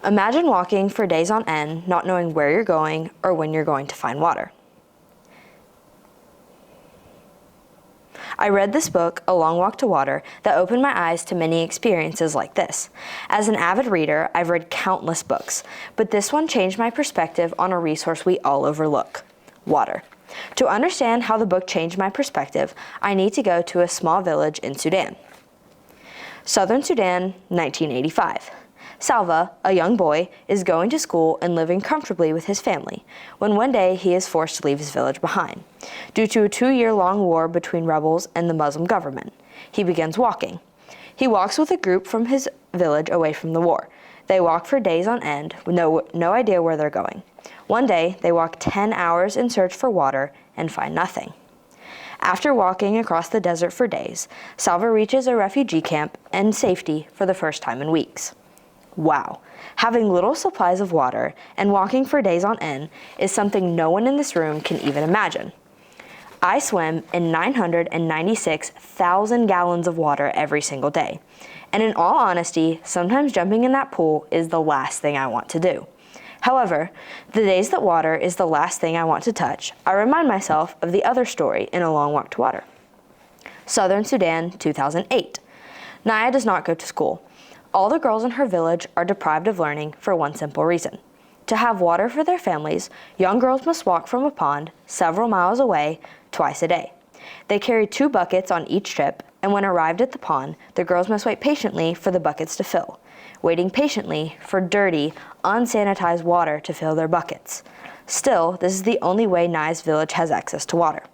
Imagine walking for days on end, not knowing where you're going or when you're going to find water. I read this book, A Long Walk to Water, that opened my eyes to many experiences like this. As an avid reader, I've read countless books, but this one changed my perspective on a resource we all overlook: water. To understand how the book changed my perspective, I need to go to a small village in Sudan. Southern Sudan, 1985. Salva, a young boy, is going to school and living comfortably with his family, when one day he is forced to leave his village behind, due to a 2-year-long war between rebels and the Muslim government. He begins walking. He walks with a group from his village away from the war. They walk for days on end, with no idea where they're going. One day, they walk 10 hours in search for water and find nothing. After walking across the desert for days, Salva reaches a refugee camp in safety for the first time in weeks. Wow, having little supplies of water and walking for days on end is something no one in this room can even imagine. I swim in 996,000 gallons of water every single day. And in all honesty, sometimes jumping in that pool is the last thing I want to do. However, the days that water is the last thing I want to touch, I remind myself of the other story in A Long Walk to Water. Southern Sudan, 2008. Naya does not go to school. All the girls in her village are deprived of learning for one simple reason. To have water for their families, young girls must walk from a pond several miles away twice a day. They carry 2 buckets on each trip, and when arrived at the pond, the girls must wait patiently for the buckets to fill, waiting patiently for dirty, unsanitized water to fill their buckets. Still, this is the only way Naya's village has access to water.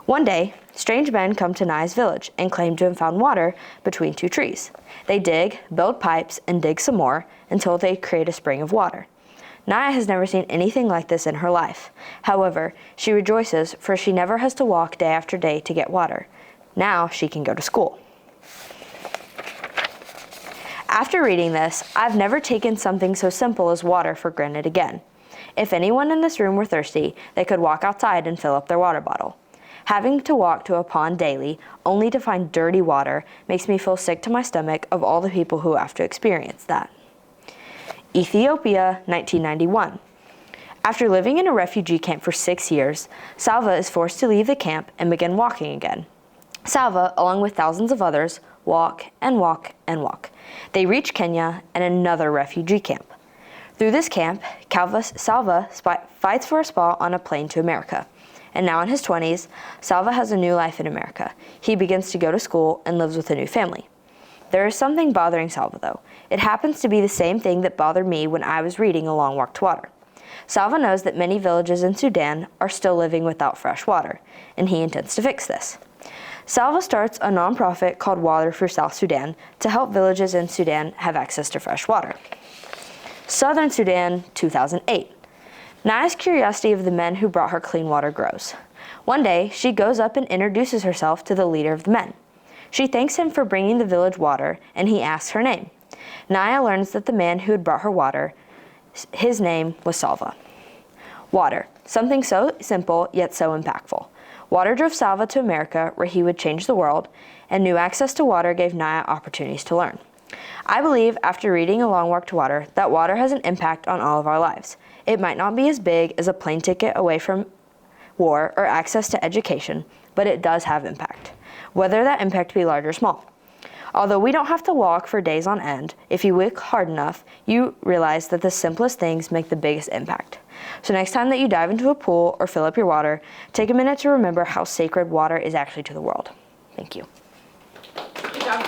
One day, strange men come to Naya's village and claim to have found water between 2 trees. They dig, build pipes, and dig some more until they create a spring of water. Naya has never seen anything like this in her life. However, she rejoices, for she never has to walk day after day to get water. Now she can go to school. After reading this, I've never taken something so simple as water for granted again. If anyone in this room were thirsty, they could walk outside and fill up their water bottle. Having to walk to a pond daily, only to find dirty water, makes me feel sick to my stomach of all the people who have to experience that. Ethiopia, 1991. After living in a refugee camp for 6 years, Salva is forced to leave the camp and begin walking again. Salva, along with thousands of others, walk and walk and walk. They reach Kenya and another refugee camp. Through this camp, Salva fights for a spot on a plane to America. And now in his 20s, Salva has a new life in America. He begins to go to school and lives with a new family. There is something bothering Salva, though. It happens to be the same thing that bothered me when I was reading A Long Walk to Water. Salva knows that many villages in Sudan are still living without fresh water, and he intends to fix this. Salva starts a nonprofit called Water for South Sudan to help villages in Sudan have access to fresh water. Southern Sudan, 2008. Naya's curiosity of the men who brought her clean water grows. One day, she goes up and introduces herself to the leader of the men. She thanks him for bringing the village water, and he asks her name. Naya learns that the man who had brought her water, his name was Salva. Water, something so simple yet so impactful. Water drove Salva to America, where he would change the world, and new access to water gave Naya opportunities to learn. I believe, after reading A Long Walk to Water, that water has an impact on all of our lives. It might not be as big as a plane ticket away from war or access to education, but it does have impact, whether that impact be large or small. Although we don't have to walk for days on end, if you work hard enough, you realize that the simplest things make the biggest impact. So next time that you dive into a pool or fill up your water, take a minute to remember how sacred water is actually to the world. Thank you. Good job.